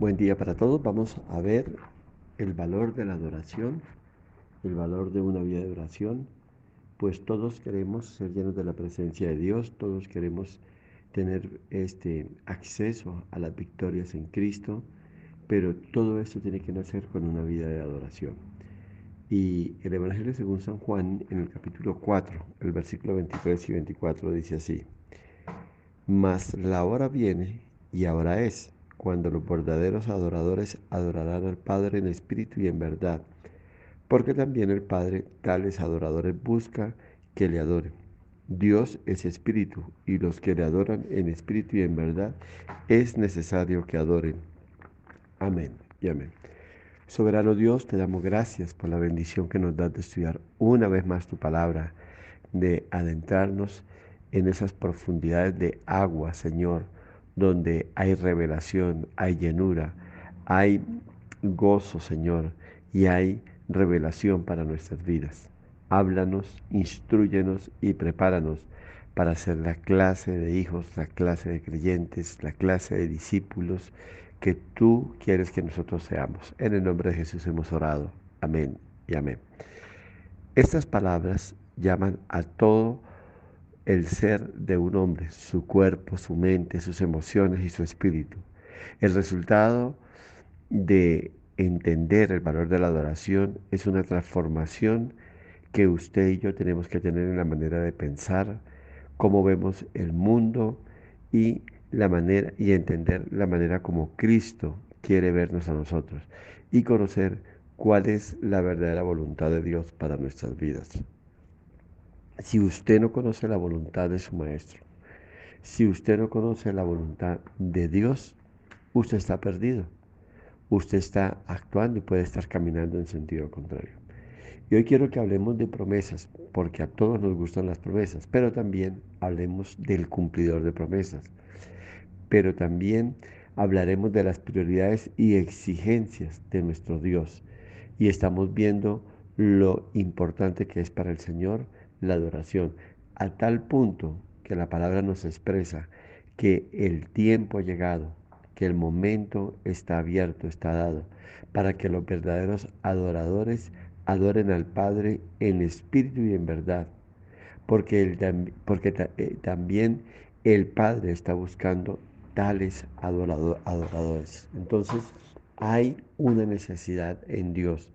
Buen día para todos. Vamos a ver el valor de la adoración, el valor de una vida de oración, pues todos queremos ser llenos de la presencia de Dios, todos queremos tener este acceso a las victorias en Cristo, pero todo esto tiene que nacer con una vida de adoración. Y el Evangelio según San Juan, en el capítulo 4, el versículo 23 y 24 dice así: Mas la hora viene, y ahora es, cuando los verdaderos adoradores adorarán al Padre en espíritu y en verdad, porque también el Padre tales adoradores busca que le adoren. Dios es espíritu, y los que le adoran en espíritu y en verdad es necesario que adoren. Amén y amén. Soberano Dios, te damos gracias por la bendición que nos das de estudiar una vez más tu palabra, de adentrarnos en esas profundidades de agua, Señor, donde hay revelación, hay llenura, hay gozo, Señor, y hay revelación para nuestras vidas. Háblanos, instrúyenos y prepáranos para ser la clase de hijos, la clase de creyentes, la clase de discípulos que tú quieres que nosotros seamos. En el nombre de Jesús hemos orado. Amén y amén. Estas palabras llaman a todo el ser de un hombre, su cuerpo, su mente, sus emociones y su espíritu. El resultado de entender el valor de la adoración es una transformación que usted y yo tenemos que tener en la manera de pensar, cómo vemos el mundo y la manera y entender la manera como Cristo quiere vernos a nosotros y conocer cuál es la verdadera voluntad de Dios para nuestras vidas. Si usted no conoce la voluntad de su maestro, si usted no conoce la voluntad de Dios, usted está perdido. Usted está actuando y puede estar caminando en sentido contrario. Y hoy quiero que hablemos de promesas, porque a todos nos gustan las promesas, pero también hablemos del cumplidor de promesas. Pero también hablaremos de las prioridades y exigencias de nuestro Dios. Y estamos viendo lo importante que es para el Señor la adoración, a tal punto que la palabra nos expresa que el tiempo ha llegado, que el momento está abierto, está dado, para que los verdaderos adoradores adoren al Padre en espíritu y en verdad, porque, también el Padre está buscando tales adoradores. Entonces, hay una necesidad en Dios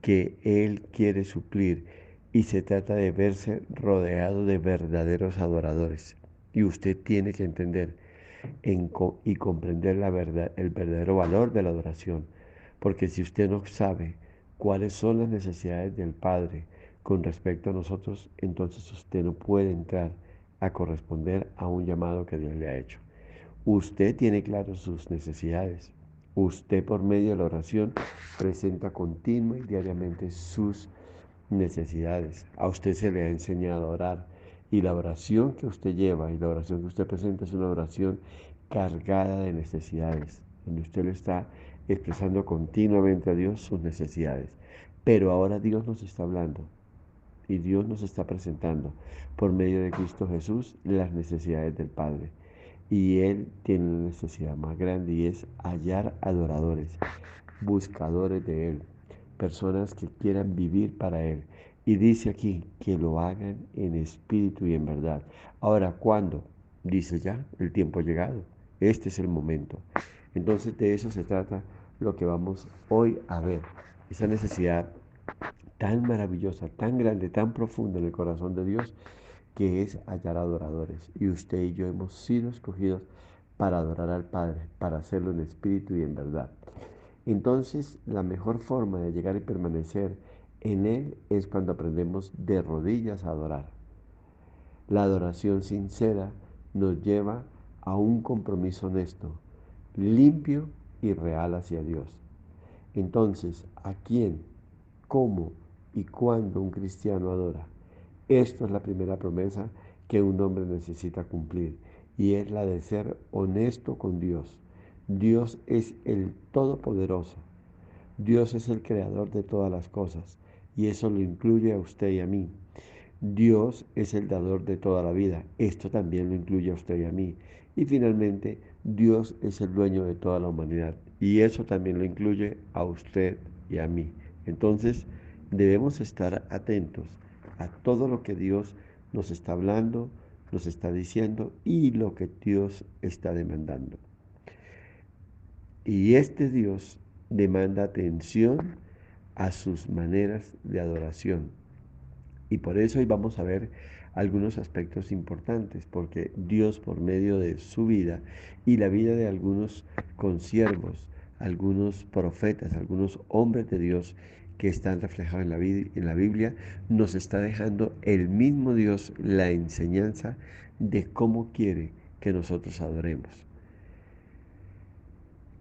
que Él quiere suplir y se trata de verse rodeado de verdaderos adoradores. Y usted tiene que entender y comprender la verdad, el verdadero valor de la adoración. Porque si usted no sabe cuáles son las necesidades del Padre con respecto a nosotros, entonces usted no puede entrar a corresponder a un llamado que Dios le ha hecho. Usted tiene claras sus necesidades. Usted por medio de la oración presenta continua y diariamente sus necesidades. A usted se le ha enseñado a orar y la oración que usted lleva y la oración que usted presenta es una oración cargada de necesidades, donde usted le está expresando continuamente a Dios sus necesidades. Pero ahora Dios nos está hablando y Dios nos está presentando por medio de Cristo Jesús las necesidades del Padre. Y Él tiene una necesidad más grande y es hallar adoradores, buscadores de Él, personas que quieran vivir para Él. Y dice aquí que lo hagan en espíritu y en verdad. Ahora, ¿cuándo? Dice ya, el tiempo ha llegado. Este es el momento. Entonces de eso se trata lo que vamos hoy a ver. Esa necesidad tan maravillosa, tan grande, tan profunda en el corazón de Dios, que es hallar adoradores. Y usted y yo hemos sido escogidos para adorar al Padre, para hacerlo en espíritu y en verdad. Entonces, la mejor forma de llegar y permanecer en Él es cuando aprendemos de rodillas a adorar. La adoración sincera nos lleva a un compromiso honesto, limpio y real hacia Dios. Entonces, ¿a quién, cómo y cuándo un cristiano adora? Esto es la primera promesa que un hombre necesita cumplir y es la de ser honesto con Dios. Dios es el Todopoderoso. Dios es el creador de todas las cosas y eso lo incluye a usted y a mí. Dios es el dador de toda la vida. Esto también lo incluye a usted y a mí. Y finalmente, Dios es el dueño de toda la humanidad y eso también lo incluye a usted y a mí. Entonces, debemos estar atentos a todo lo que Dios nos está hablando, nos está diciendo y lo que Dios está demandando. Y este Dios demanda atención a sus maneras de adoración. Y por eso hoy vamos a ver algunos aspectos importantes, porque Dios por medio de su vida y la vida de algunos consiervos, algunos profetas, algunos hombres de Dios que están reflejados en la Biblia, nos está dejando el mismo Dios la enseñanza de cómo quiere que nosotros adoremos.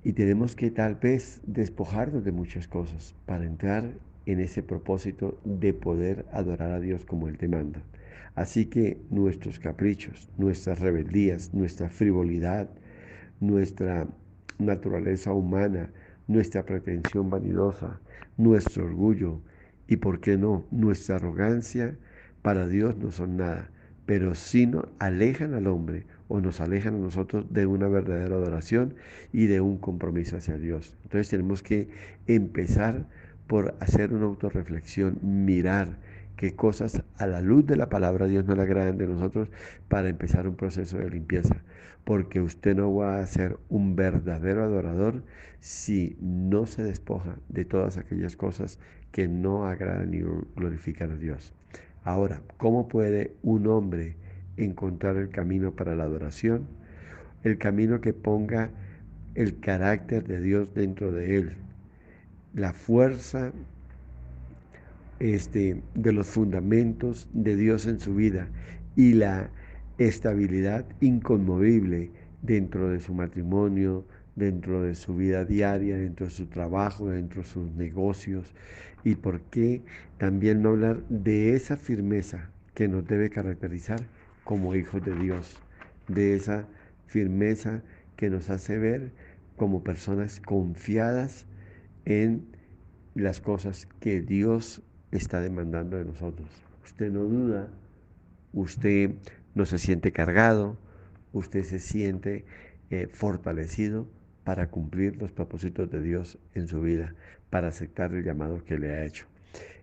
Y tenemos que tal vez despojarnos de muchas cosas para entrar en ese propósito de poder adorar a Dios como Él te manda. Así que nuestros caprichos, nuestras rebeldías, nuestra frivolidad, nuestra naturaleza humana, nuestra pretensión vanidosa, nuestro orgullo y, por qué no, nuestra arrogancia, para Dios no son nada, pero sí nos alejan al hombre o nos alejan a nosotros de una verdadera adoración y de un compromiso hacia Dios. Entonces tenemos que empezar por hacer una autorreflexión, mirar qué cosas a la luz de la palabra de Dios no le agradan de nosotros para empezar un proceso de limpieza. Porque usted no va a ser un verdadero adorador si no se despoja de todas aquellas cosas que no agradan ni glorifican a Dios. Ahora, ¿cómo puede un hombre encontrar el camino para la adoración? El camino que ponga el carácter de Dios dentro de él, la fuerza de los fundamentos de Dios en su vida y la estabilidad inconmovible dentro de su matrimonio, dentro de su vida diaria, dentro de su trabajo, dentro de sus negocios. Y por qué también no hablar de esa firmeza que nos debe caracterizar como hijos de Dios, de esa firmeza que nos hace ver como personas confiadas en las cosas que Dios está demandando de nosotros. Usted no duda, usted no se siente cargado, usted se siente fortalecido para cumplir los propósitos de Dios en su vida, para aceptar el llamado que le ha hecho.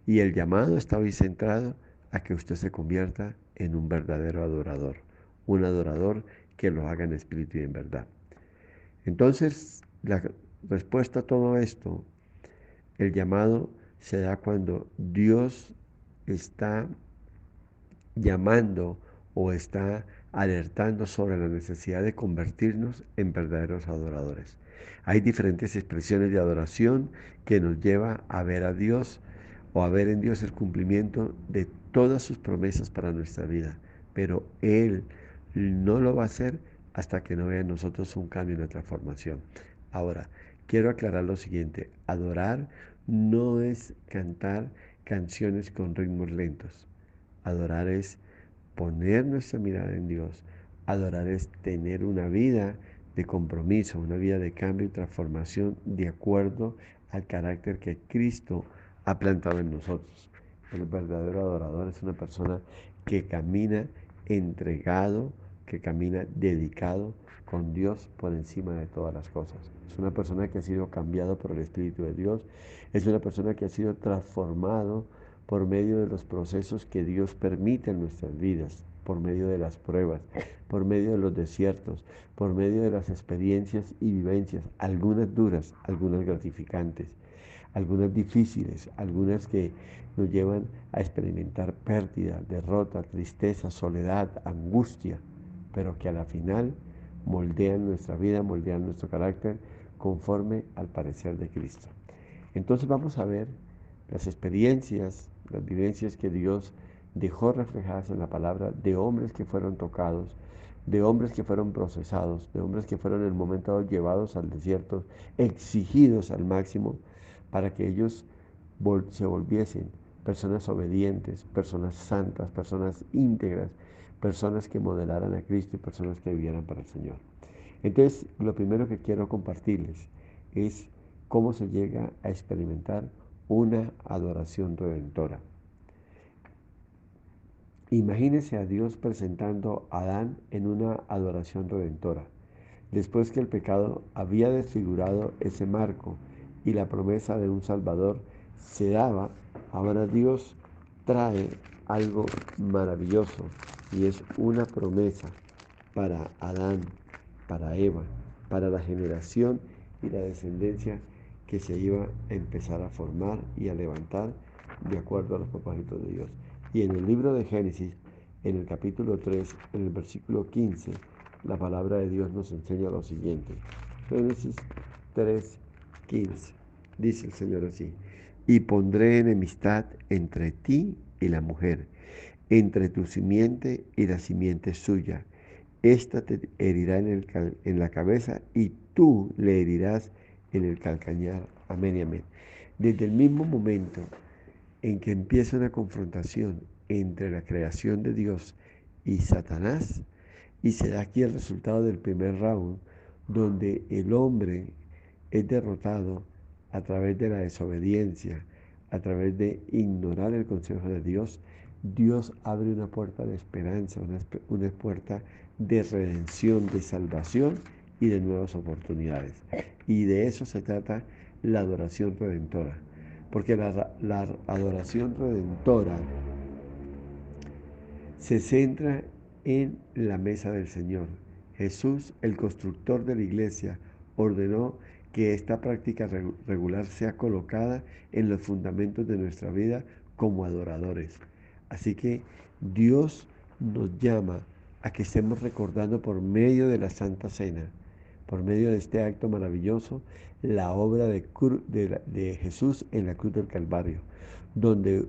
Y el llamado está hoy centrado a que usted se convierta en un verdadero adorador, un adorador que lo haga en espíritu y en verdad. Entonces, la respuesta a todo esto, el llamado se da cuando Dios está llamando o está alertando sobre la necesidad de convertirnos en verdaderos adoradores. Hay diferentes expresiones de adoración que nos lleva a ver a Dios o a ver en Dios el cumplimiento de todas sus promesas para nuestra vida, pero Él no lo va a hacer hasta que no vea en nosotros un cambio y una transformación. Ahora, quiero aclarar lo siguiente, adorar no es cantar canciones con ritmos lentos. Adorar es poner nuestra mirada en Dios. Adorar es tener una vida de compromiso, una vida de cambio y transformación de acuerdo al carácter que Cristo ha plantado en nosotros. El verdadero adorador es una persona que camina entregado, que camina dedicado con Dios por encima de todas las cosas. Es una persona que ha sido cambiado por el Espíritu de Dios. Es una persona que ha sido transformado por medio de los procesos que Dios permite en nuestras vidas, por medio de las pruebas, por medio de los desiertos, por medio de las experiencias y vivencias, algunas duras, algunas gratificantes, algunas difíciles, algunas que nos llevan a experimentar pérdida, derrota, tristeza, soledad, angustia, pero que a la final moldean nuestra vida, moldean nuestro carácter conforme al parecer de Cristo. Entonces vamos a ver las experiencias, las vivencias que Dios dejó reflejadas en la palabra de hombres que fueron tocados, de hombres que fueron procesados, de hombres que fueron en el momento dado llevados al desierto, exigidos al máximo para que ellos se volviesen personas obedientes, personas santas, personas íntegras, personas que modelaran a Cristo y personas que vivieran para el Señor. Entonces, lo primero que quiero compartirles es cómo se llega a experimentar una adoración redentora. Imagínese a Dios presentando a Adán en una adoración redentora. Después que el pecado había desfigurado ese marco y la promesa de un Salvador se daba, ahora Dios trae algo maravilloso y es una promesa para Adán, para Eva, para la generación y la descendencia que se iba a empezar a formar y a levantar de acuerdo a los propósitos de Dios. Y en el libro de Génesis, en el capítulo 3, en el versículo 15, la palabra de Dios nos enseña lo siguiente. Génesis 3:15. Dice el Señor así: y pondré enemistad entre ti y la mujer, entre tu simiente y la simiente suya. Esta te herirá en la cabeza y tú le herirás en el calcañar. Amén y amén. Desde el mismo momento en que empieza una confrontación entre la creación de Dios y Satanás, y se da aquí el resultado del primer round, donde el hombre es derrotado a través de la desobediencia, a través de ignorar el consejo de Dios. Dios abre una puerta de esperanza, una puerta de redención, de salvación y de nuevas oportunidades. Y de eso se trata la adoración redentora. Porque la adoración redentora se centra en la mesa del Señor. Jesús, el constructor de la iglesia, ordenó que esta práctica regular sea colocada en los fundamentos de nuestra vida como adoradores. Así que Dios nos llama a que estemos recordando por medio de la Santa Cena, por medio de este acto maravilloso, la obra de Jesús en la cruz del Calvario, donde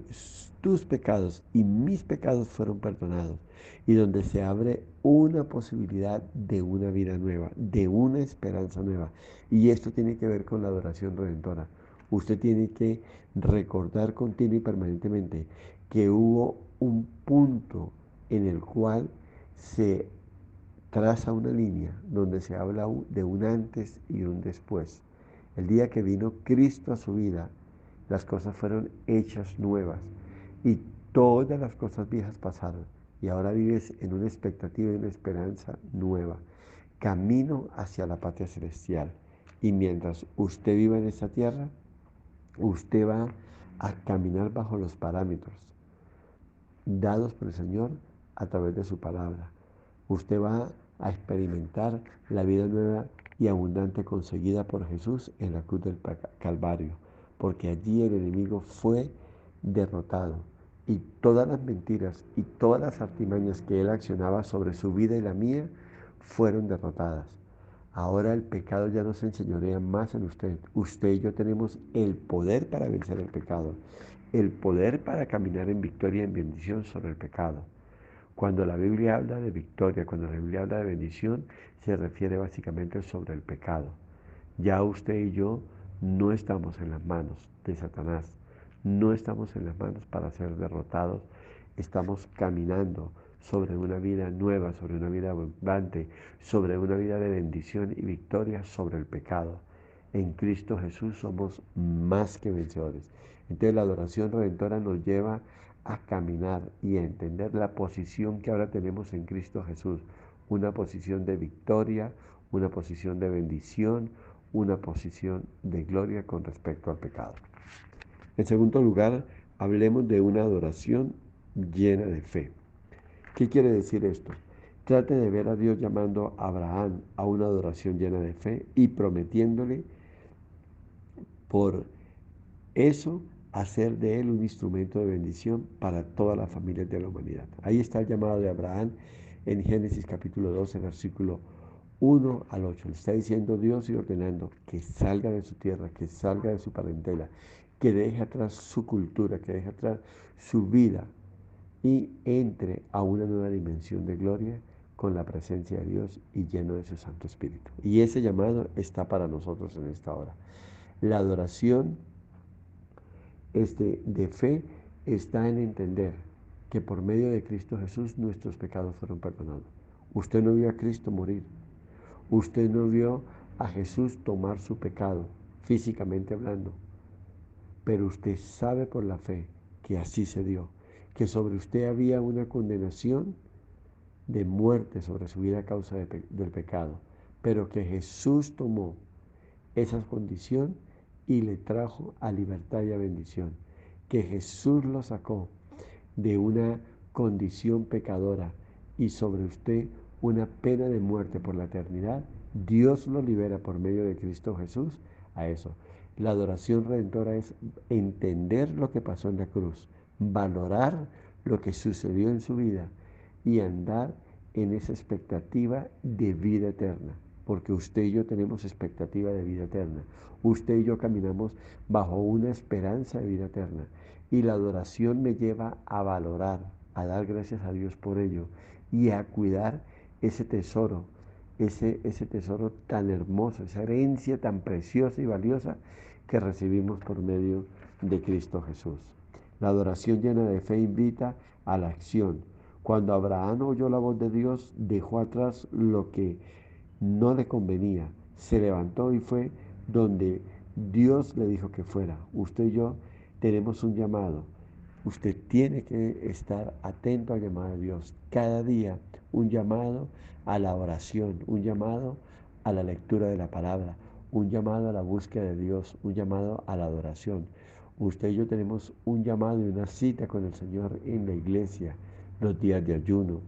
tus pecados y mis pecados fueron perdonados y donde se abre una posibilidad de una vida nueva, de una esperanza nueva. Y esto tiene que ver con la adoración redentora. Usted tiene que recordar continuo y permanentemente que hubo un punto en el cual se traza una línea donde se habla de un antes y un después. El día que vino Cristo a su vida, las cosas fueron hechas nuevas y todas las cosas viejas pasaron y ahora vives en una expectativa y una esperanza nueva, camino hacia la patria celestial. Y mientras usted viva en esta tierra, usted va a caminar bajo los parámetros dados por el Señor a través de su palabra. Usted va a experimentar la vida nueva y abundante conseguida por Jesús en la cruz del Calvario, porque allí el enemigo fue derrotado y todas las mentiras y todas las artimañas que él accionaba sobre su vida y la mía fueron derrotadas. Ahora el pecado ya no se enseñorea más en usted. Usted y yo tenemos el poder para vencer el pecado, el poder para caminar en victoria y en bendición sobre el pecado. Cuando la Biblia habla de victoria, cuando la Biblia habla de bendición, se refiere básicamente sobre el pecado. Ya usted y yo no estamos en las manos de Satanás, no estamos en las manos para ser derrotados, estamos caminando sobre una vida nueva, sobre una vida abundante, sobre una vida de bendición y victoria sobre el pecado. En Cristo Jesús somos más que vencedores. Entonces la adoración redentora nos lleva a caminar y a entender la posición que ahora tenemos en Cristo Jesús. Una posición de victoria, una posición de bendición, una posición de gloria con respecto al pecado. En segundo lugar, hablemos de una adoración llena de fe. ¿Qué quiere decir esto? Trate de ver a Dios llamando a Abraham a una adoración llena de fe y prometiéndole por eso hacer de él un instrumento de bendición para todas las familias de la humanidad. Ahí está el llamado de Abraham en Génesis capítulo 12, versículo 1 al 8. Le está diciendo Dios y ordenando que salga de su tierra, que salga de su parentela, que deje atrás su cultura, que deje atrás su vida y entre a una nueva dimensión de gloria con la presencia de Dios y lleno de su Santo Espíritu. Y ese llamado está para nosotros en esta hora. La adoración de fe está en entender que por medio de Cristo Jesús nuestros pecados fueron perdonados. Usted no vio a Cristo morir. Usted no vio a Jesús tomar su pecado, físicamente hablando. Pero usted sabe por la fe que así se dio, que sobre usted había una condenación de muerte sobre su vida a causa del pecado. pero que Jesús tomó esa condición y le trajo a libertad y a bendición. Que Jesús lo sacó de una condición pecadora y sobre usted una pena de muerte por la eternidad. Dios lo libera por medio de Cristo Jesús a eso. La adoración redentora es entender lo que pasó en la cruz, valorar lo que sucedió en su vida y andar en esa expectativa de vida eterna, porque usted y yo tenemos expectativa de vida eterna. Usted y yo caminamos bajo una esperanza de vida eterna. Y la adoración me lleva a valorar, a dar gracias a Dios por ello y a cuidar ese tesoro, ese tesoro tan hermoso, esa herencia tan preciosa y valiosa que recibimos por medio de Cristo Jesús. La adoración llena de fe invita a la acción. Cuando Abraham oyó la voz de Dios, dejó atrás lo que no le convenía, se levantó y fue donde Dios le dijo que fuera. Usted y yo tenemos un llamado. Usted tiene que estar atento al llamado de Dios. Cada día un llamado a la oración, un llamado a la lectura de la palabra, un llamado a la búsqueda de Dios, un llamado a la adoración. Usted y yo tenemos un llamado y una cita con el Señor en la iglesia, los días de ayuno,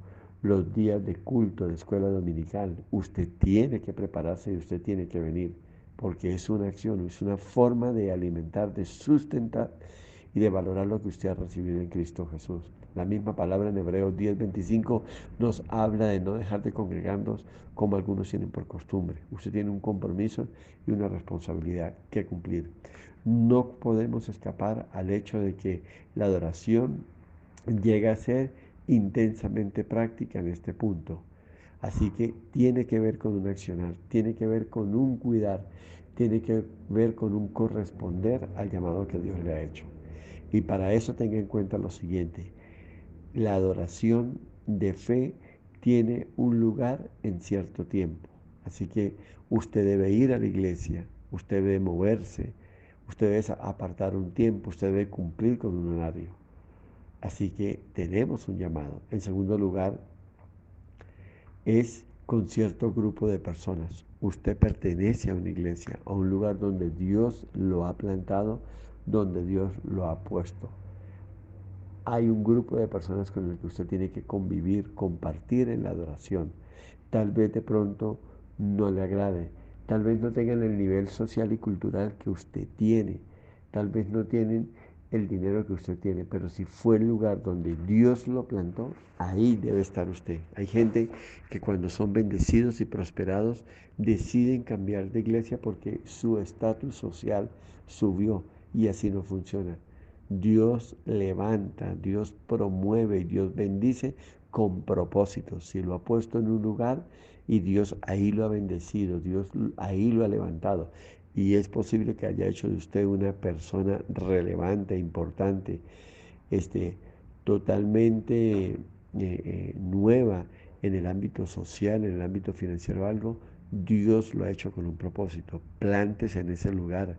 los días de culto, de escuela dominical. Usted tiene que prepararse y usted tiene que venir, porque es una acción, es una forma de alimentar, de sustentar y de valorar lo que usted ha recibido en Cristo Jesús. La misma palabra en Hebreos 10:25 nos habla de no dejar de congregarnos como algunos tienen por costumbre. Usted tiene un compromiso y una responsabilidad que cumplir. No podemos escapar al hecho de que la adoración llega a ser intensamente práctica en este punto. Así que tiene que ver con un accionar, tiene que ver con un cuidar, tiene que ver con un corresponder al llamado que Dios le ha hecho. Y para eso tenga en cuenta lo siguiente: la adoración de fe tiene un lugar en cierto tiempo. Así que usted debe ir a la iglesia, usted debe moverse, usted debe apartar un tiempo, usted debe cumplir con un horario. Así que tenemos un llamado. En segundo lugar, es con cierto grupo de personas. Usted pertenece a una iglesia, a un lugar donde Dios lo ha plantado, donde Dios lo ha puesto. Hay un grupo de personas con el que usted tiene que convivir, compartir en la adoración. Tal vez de pronto no le agrade, tal vez no tengan el nivel social y cultural que usted tiene, tal vez no tienen el dinero que usted tiene, pero si fue el lugar donde Dios lo plantó, ahí debe estar usted. Hay gente que cuando son bendecidos y prosperados deciden cambiar de iglesia porque su estatus social subió y así no funciona. Dios levanta, Dios promueve y Dios bendice con propósito. Si lo ha puesto en un lugar y Dios ahí lo ha bendecido, Dios ahí lo ha levantado. Y es posible que haya hecho de usted una persona relevante, importante, este, totalmente nueva en el ámbito social, en el ámbito financiero, algo. Dios lo ha hecho con un propósito. Plántese en ese lugar,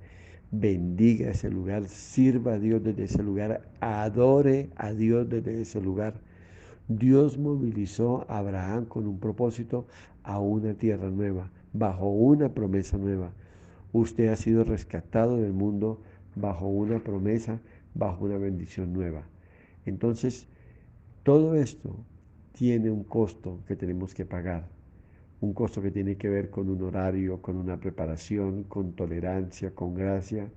bendiga ese lugar, sirva a Dios desde ese lugar, adore a Dios desde ese lugar. Dios movilizó a Abraham con un propósito a una tierra nueva, bajo una promesa nueva. Usted ha sido rescatado del mundo bajo una promesa, bajo una bendición nueva. Entonces, todo esto tiene un costo que tenemos que pagar. Un costo que tiene que ver con un horario, con una preparación, con tolerancia, con gracia.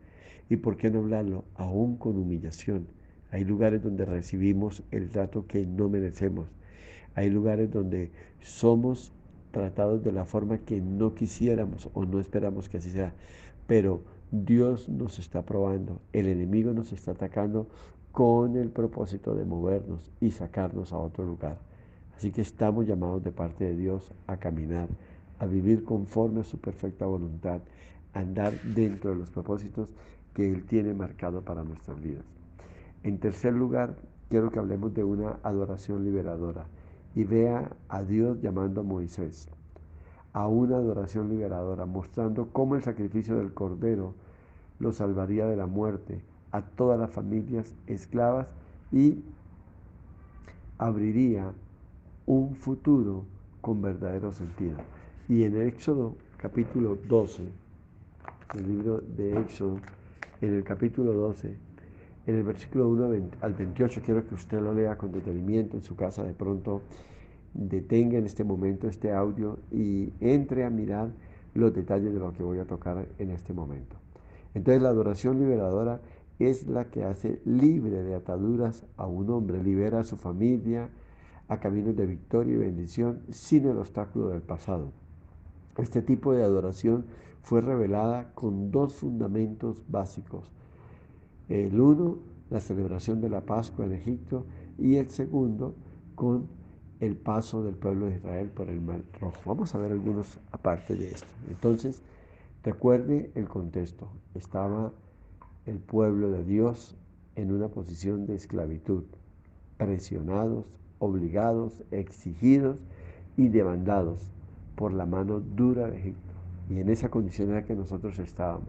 Y por qué no hablarlo, aún con humillación. Hay lugares donde recibimos el trato que no merecemos. Hay lugares donde somos tratados de la forma que no quisiéramos o no esperamos que así sea. Pero Dios nos está probando, el enemigo nos está atacando con el propósito de movernos y sacarnos a otro lugar. Así que estamos llamados de parte de Dios a caminar, a vivir conforme a su perfecta voluntad, a andar dentro de los propósitos que Él tiene marcado para nuestras vidas. En tercer lugar, quiero que hablemos de una adoración liberadora y vea a Dios llamando a Moisés a una adoración liberadora, mostrando cómo el sacrificio del Cordero lo salvaría de la muerte a todas las familias esclavas y abriría un futuro con verdadero sentido. Y en Éxodo capítulo 12, el libro de Éxodo, en el capítulo 12, en el versículo 1 al 28, quiero que usted lo lea con detenimiento en su casa. De pronto detenga en este momento este audio y entre a mirar los detalles de lo que voy a tocar en este momento. Entonces la adoración liberadora es la que hace libre de ataduras a un hombre, libera a su familia a caminos de victoria y bendición sin el obstáculo del pasado. Este tipo de adoración fue revelada con dos fundamentos básicos. El uno, la celebración de la Pascua en Egipto, y el segundo, con el paso del pueblo de Israel por el Mar Rojo. Vamos a ver algunos aparte de esto. Entonces, recuerde el contexto. Estaba el pueblo de Dios en una posición de esclavitud, presionados, obligados, exigidos y demandados por la mano dura de Egipto. Y en esa condición era que nosotros estábamos,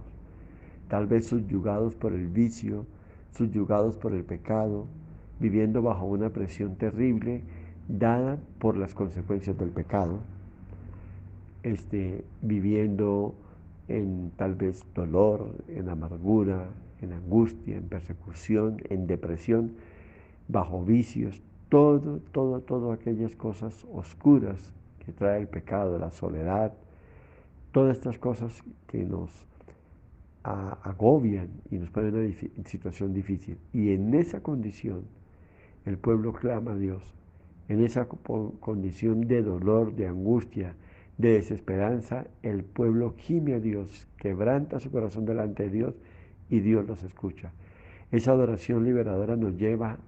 tal vez subyugados por el vicio, subyugados por el pecado, viviendo bajo una presión terrible dada por las consecuencias del pecado, viviendo en tal vez dolor, en amargura, en angustia, en persecución, en depresión, bajo vicios, todo aquellas cosas oscuras que trae el pecado, la soledad, todas estas cosas que nos agobian y nos ponen en una situación difícil. Y en esa condición el pueblo clama a Dios, en esa condición de dolor, de angustia, de desesperanza, el pueblo gime a Dios, quebranta su corazón delante de Dios y Dios los escucha. Esa adoración liberadora nos lleva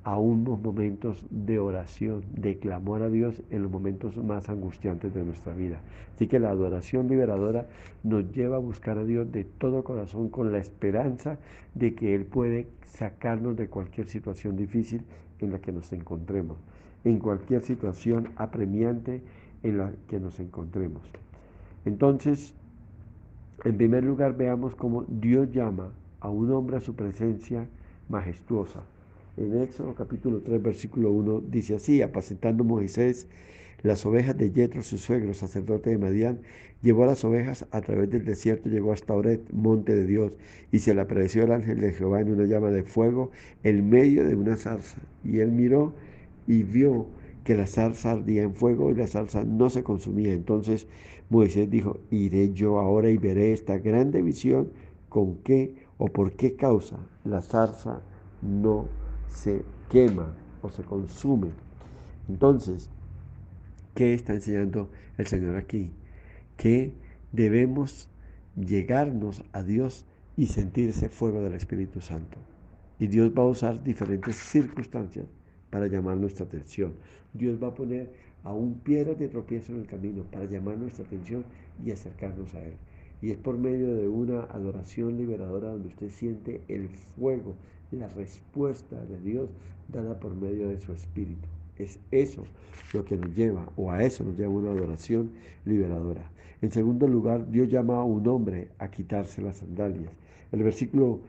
a unos momentos de oración, de clamor a Dios en los momentos más angustiantes de nuestra vida. Así que la adoración liberadora nos lleva a buscar a Dios de todo corazón con la esperanza de que Él puede sacarnos de cualquier situación difícil en la que nos encontremos, en cualquier situación apremiante en la que nos encontremos. Entonces, en primer lugar, veamos cómo Dios llama a un hombre a su presencia majestuosa. En Éxodo capítulo 3, versículo 1 dice así: apacentando Moisés las ovejas de Yetro, su suegro, sacerdote de Madián, llevó las ovejas a través del desierto, llegó hasta Oret, monte de Dios, y se le apareció el ángel de Jehová en una llama de fuego en medio de una zarza. Y él miró y vio que la zarza ardía en fuego y la zarza no se consumía. Entonces Moisés dijo: iré yo ahora y veré esta grande visión, con qué o por qué causa la zarza no se quema o se consume. Entonces, ¿qué está enseñando el Señor aquí? Que debemos llegarnos a Dios y sentir ese fuego del Espíritu Santo. Y Dios va a usar diferentes circunstancias para llamar nuestra atención. Dios va a poner aún piedras de tropiezo en el camino para llamar nuestra atención y acercarnos a Él. Y es por medio de una adoración liberadora donde usted siente el fuego, la respuesta de Dios dada por medio de su Espíritu. Es eso lo que nos lleva, o a eso nos lleva una adoración liberadora. En segundo lugar, Dios llama a un hombre a quitarse las sandalias. El versículo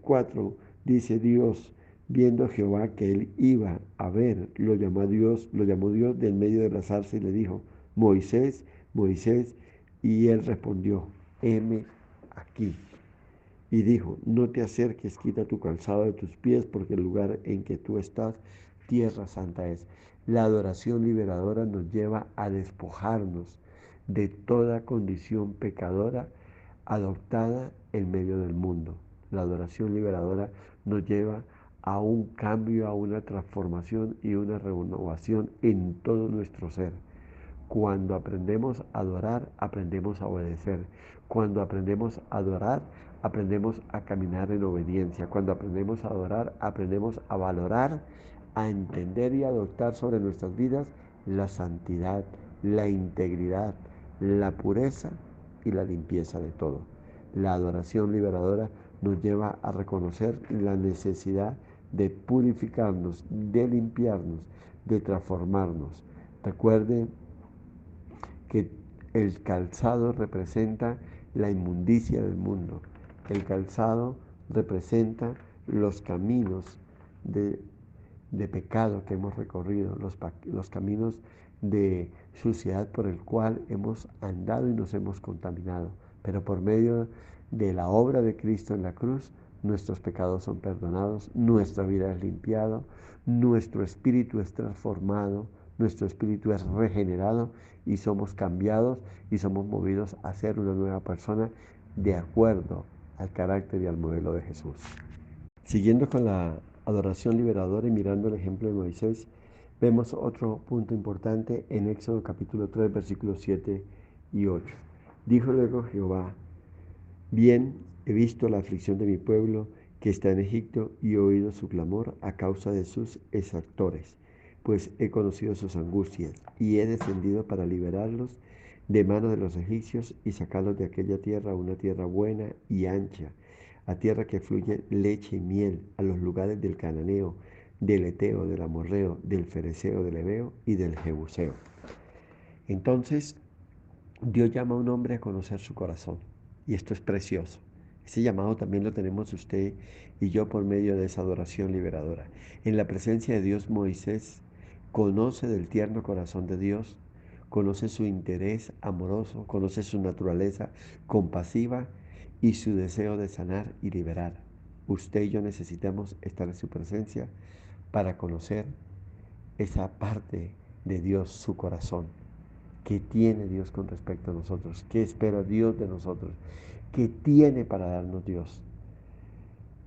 4 dice: Dios, viendo a Jehová que él iba a ver, lo llamó Dios del medio de la zarza y le dijo: Moisés, Moisés. Y él respondió: heme aquí. Y dijo: no te acerques, quita tu calzado de tus pies, porque el lugar en que tú estás, tierra santa es. La adoración liberadora nos lleva a despojarnos de toda condición pecadora adoptada en medio del mundo. La adoración liberadora nos lleva a un cambio, a una transformación y una renovación en todo nuestro ser. Cuando aprendemos a adorar, aprendemos a obedecer. Cuando aprendemos a adorar, aprendemos a caminar en obediencia. Cuando aprendemos a adorar, aprendemos a valorar, a entender y a adoptar sobre nuestras vidas la santidad, la integridad, la pureza y la limpieza de todo. La adoración liberadora nos lleva a reconocer la necesidad de purificarnos, de limpiarnos, de transformarnos. Recuerden que el calzado representa la inmundicia del mundo. El calzado representa los caminos de pecado que hemos recorrido, los caminos de suciedad por el cual hemos andado y nos hemos contaminado. Pero por medio de la obra de Cristo en la cruz, nuestros pecados son perdonados, nuestra vida es limpiada, nuestro espíritu es transformado, nuestro espíritu es regenerado y somos cambiados y somos movidos a ser una nueva persona de acuerdo al carácter y al modelo de Jesús. Siguiendo con la adoración liberadora y mirando el ejemplo de Moisés, vemos otro punto importante en Éxodo capítulo 3, versículos 7 y 8. Dijo luego Jehová: bien, he visto la aflicción de mi pueblo que está en Egipto y he oído su clamor a causa de sus exactores, pues he conocido sus angustias y he descendido para liberarlos de mano de los egipcios y sacarlos de aquella tierra a una tierra buena y ancha, a tierra que fluye leche y miel, a los lugares del cananeo, del eteo, del amorreo, del fereceo, del heveo y del jebuseo. Entonces Dios llama a un hombre a conocer su corazón, y esto es precioso. Ese llamado también lo tenemos usted y yo por medio de esa adoración liberadora. En la presencia de Dios, Moisés conoce del tierno corazón de Dios, conoce su interés amoroso, conoce su naturaleza compasiva y su deseo de sanar y liberar. Usted y yo necesitamos estar en su presencia para conocer esa parte de Dios, su corazón. ¿Qué tiene Dios con respecto a nosotros? ¿Qué espera Dios de nosotros? ¿Qué tiene para darnos Dios?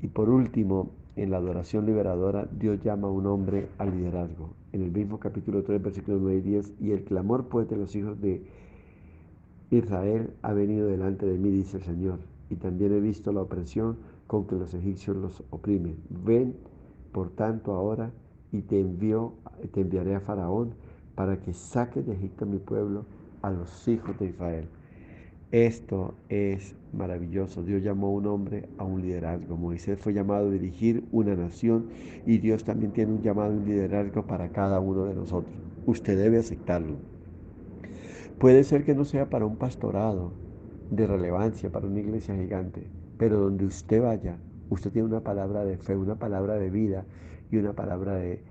Y por último, en la adoración liberadora, Dios llama a un hombre al liderazgo. En el mismo capítulo 3, versículos 9 y 10, y el clamor pues de los hijos de Israel ha venido delante de mí, dice el Señor, y también he visto la opresión con que los egipcios los oprimen. Ven, por tanto, ahora y te enviaré a Faraón para que saques de Egipto a mi pueblo, a los hijos de Israel. Esto es maravilloso. Dios llamó a un hombre a un liderazgo. Moisés fue llamado a dirigir una nación y Dios también tiene un llamado a un liderazgo para cada uno de nosotros. Usted debe aceptarlo. Puede ser que no sea para un pastorado de relevancia, para una iglesia gigante, pero donde usted vaya, usted tiene una palabra de fe, una palabra de vida y una palabra de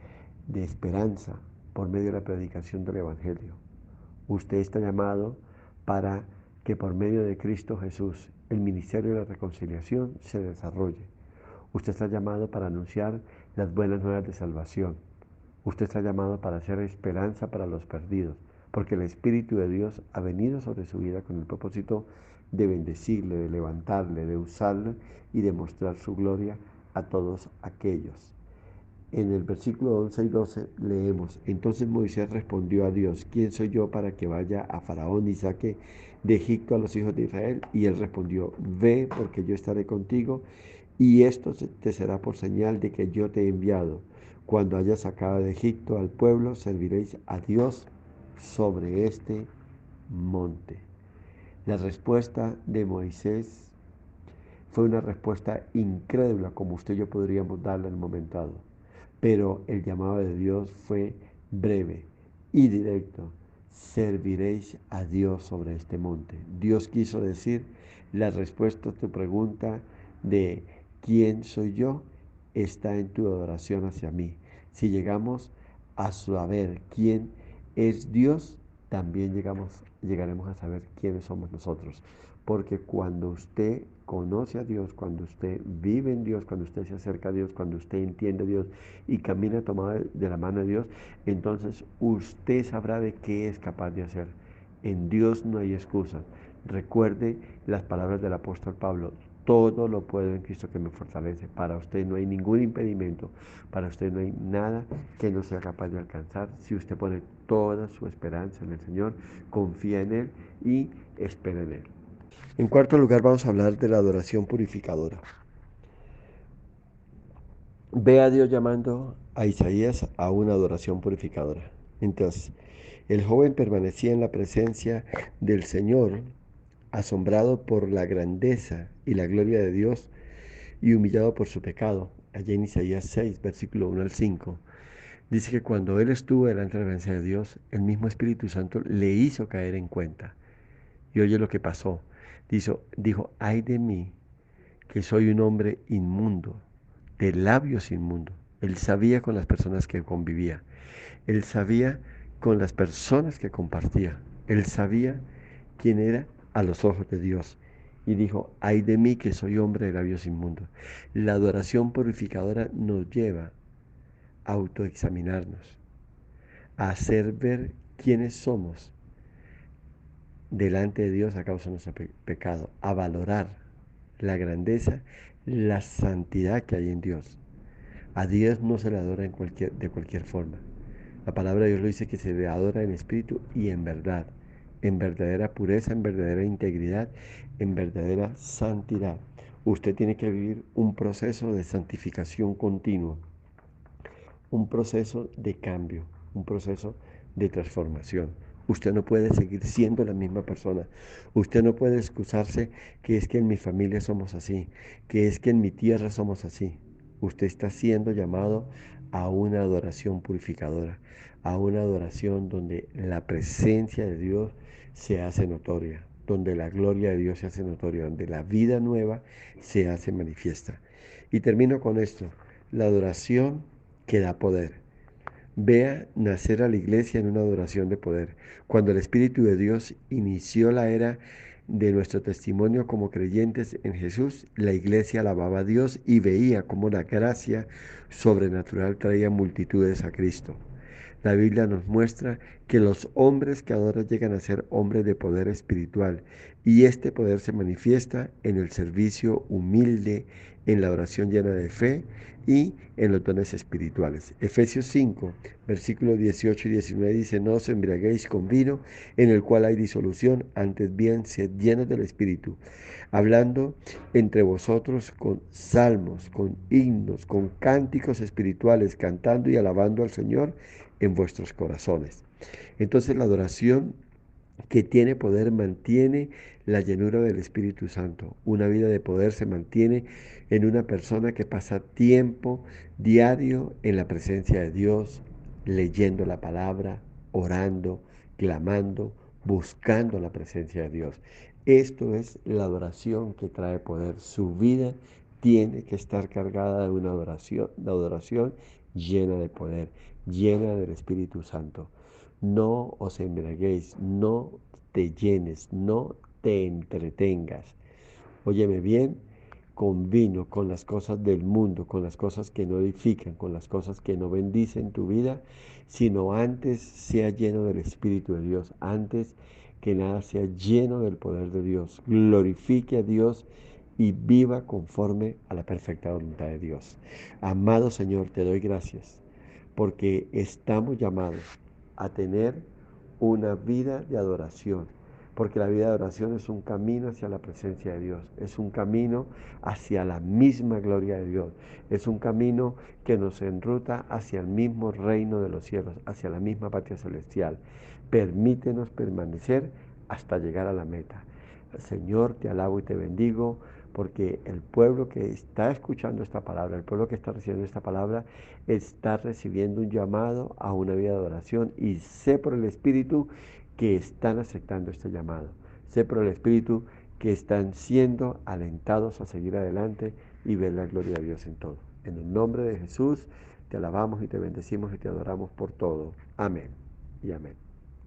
esperanza por medio de la predicación del Evangelio. Usted está llamado para que por medio de Cristo Jesús el ministerio de la reconciliación se desarrolle. Usted está llamado para anunciar las buenas nuevas de salvación. Usted está llamado para hacer esperanza para los perdidos, porque el Espíritu de Dios ha venido sobre su vida con el propósito de bendecirle, de levantarle, de usarle y de mostrar su gloria a todos aquellos. En el versículo 11 y 12 leemos: entonces Moisés respondió a Dios: ¿quién soy yo para que vaya a Faraón y saque de Egipto a los hijos de Israel? Y él respondió: ve, porque yo estaré contigo, y esto te será por señal de que yo te he enviado. Cuando hayas sacado de Egipto al pueblo, serviréis a Dios sobre este monte. La respuesta de Moisés fue una respuesta incrédula, como usted y yo podríamos darle en el momento dado. Pero el llamado de Dios fue breve y directo: serviréis a Dios sobre este monte. Dios quiso decir: la respuesta a tu pregunta de ¿quién soy yo? Está en tu adoración hacia mí. Si llegamos a saber quién es Dios, también llegaremos a saber quiénes somos nosotros. Porque cuando usted conoce a Dios, cuando usted vive en Dios, cuando usted se acerca a Dios, cuando usted entiende a Dios y camina tomado de la mano de Dios, entonces usted sabrá de qué es capaz de hacer. En Dios no hay excusas. Recuerde las palabras del apóstol Pablo: todo lo puedo en Cristo que me fortalece. Para usted no hay ningún impedimento, para usted no hay nada que no sea capaz de alcanzar si usted pone toda su esperanza en el Señor, confía en Él y espera en Él. En cuarto lugar, vamos a hablar de la adoración purificadora. Ve a Dios llamando a Isaías a una adoración purificadora. Entonces, el joven permanecía en la presencia del Señor, asombrado por la grandeza y la gloria de Dios y humillado por su pecado. Allá en Isaías 6, versículo 1 al 5. Dice que cuando él estuvo delante de la presencia de Dios, el mismo Espíritu Santo le hizo caer en cuenta. Y oye lo que pasó. Dijo: ay de mí, que soy un hombre inmundo, de labios inmundos. Él sabía con las personas que convivía. Él sabía con las personas que compartía. Él sabía quién era a los ojos de Dios. Y dijo, ay de mí que soy hombre de labios inmundos. La adoración purificadora nos lleva a autoexaminarnos, a hacer ver quiénes somos delante de Dios a causa de nuestro pecado, a valorar la grandeza, la santidad que hay en Dios. A Dios no se le adora de cualquier forma. La palabra de Dios lo dice que se le adora en espíritu y en verdad, en verdadera pureza, en verdadera integridad, en verdadera santidad. Usted tiene que vivir un proceso de santificación continuo, un proceso de cambio, un proceso de transformación. Usted no puede seguir siendo la misma persona. Usted no puede excusarse que es que en mi familia somos así, que es que en mi tierra somos así. Usted está siendo llamado a una adoración purificadora, a una adoración donde la presencia de Dios se hace notoria, donde la gloria de Dios se hace notoria, donde la vida nueva se hace manifiesta. Y termino con esto. La adoración que da poder. Vea nacer a la iglesia en una adoración de poder. Cuando el Espíritu de Dios inició la era de nuestro testimonio como creyentes en Jesús, la iglesia alababa a Dios y veía cómo la gracia sobrenatural traía multitudes a Cristo. La Biblia nos muestra que los hombres que adoran llegan a ser hombres de poder espiritual y este poder se manifiesta en el servicio humilde, en la oración llena de fe y en los dones espirituales. Efesios 5, versículos 18 y 19 dice, no os embriaguéis con vino en el cual hay disolución, antes bien sed llenos del Espíritu, hablando entre vosotros con salmos, con himnos, con cánticos espirituales, cantando y alabando al Señor en vuestros corazones. Entonces la adoración que tiene poder mantiene la llenura del Espíritu Santo. Una vida de poder se mantiene en una persona que pasa tiempo diario en la presencia de Dios, leyendo la palabra, orando, clamando, buscando la presencia de Dios. Esto es la adoración que trae poder. Su vida tiene que estar cargada de una adoración llena de poder, llena del Espíritu Santo. No os embriaguéis, no te llenes, no te entretengas. Óyeme bien, con vino, con las cosas del mundo, con las cosas que no edifican, con las cosas que no bendicen tu vida, sino antes sea lleno del Espíritu de Dios, antes que nada sea lleno del poder de Dios. Glorifique a Dios y viva conforme a la perfecta voluntad de Dios. Amado Señor, te doy gracias porque estamos llamados a tener una vida de adoración, porque la vida de adoración es un camino hacia la presencia de Dios, es un camino hacia la misma gloria de Dios, es un camino que nos enruta hacia el mismo reino de los cielos, hacia la misma patria celestial. Permítenos permanecer hasta llegar a la meta. Señor, te alabo y te bendigo, porque el pueblo que está escuchando esta palabra, el pueblo que está recibiendo esta palabra, está recibiendo un llamado a una vida de adoración y sé por el Espíritu que están aceptando este llamado. Sé por el Espíritu que están siendo alentados a seguir adelante y ver la gloria de Dios en todo. En el nombre de Jesús, te alabamos y te bendecimos y te adoramos por todo. Amén y amén.